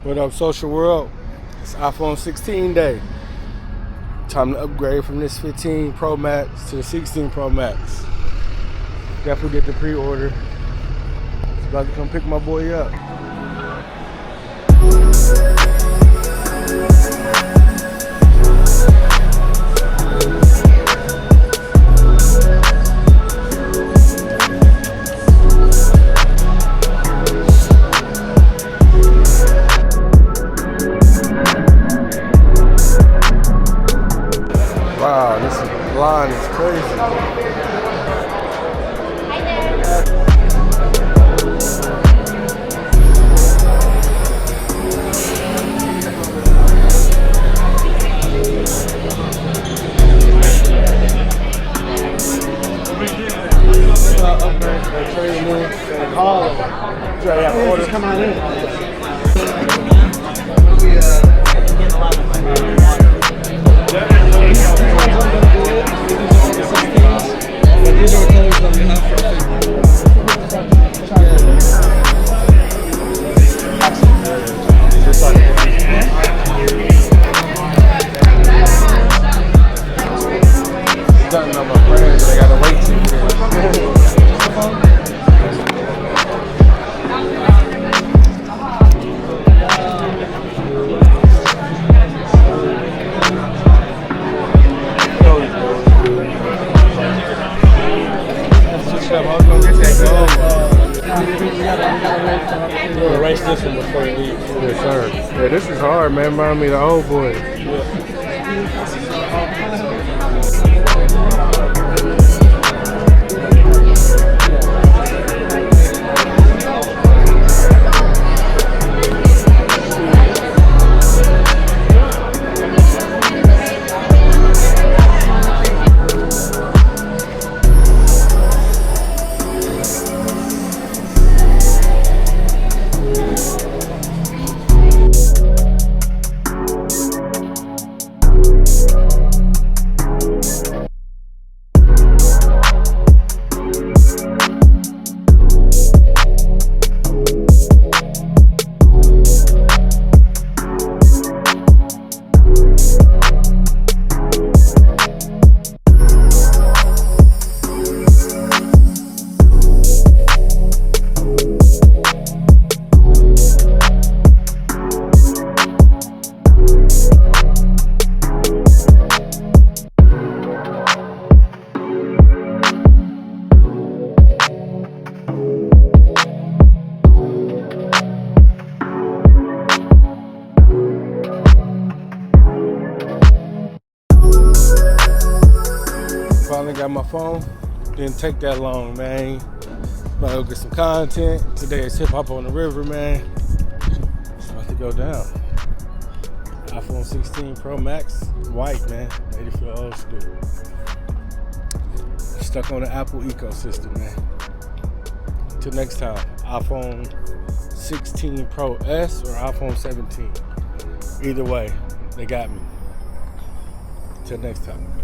What up, social world? It's iPhone 16 day. Time to upgrade from this 15 Pro Max to the 16 Pro Max. Definitely get the pre-order. It's about to come pick my boy up. Wow, this line is crazy. Come on in. These are colors that we have for done on my friends, I gotta wait to We'll erase this one before you leave. Yes, sir. Yeah, this is hard, man. Remind me of the old boy. Finally got my phone. Didn't take that long, man. About to go get some content. Today is hip hop on the river, man. It's about to go down. iPhone 16 Pro Max, white, man. Made it feel old school. Stuck on the Apple ecosystem, man. Till next time, iPhone 16 Pro S or iPhone 17. Either way, they got me. Till next time.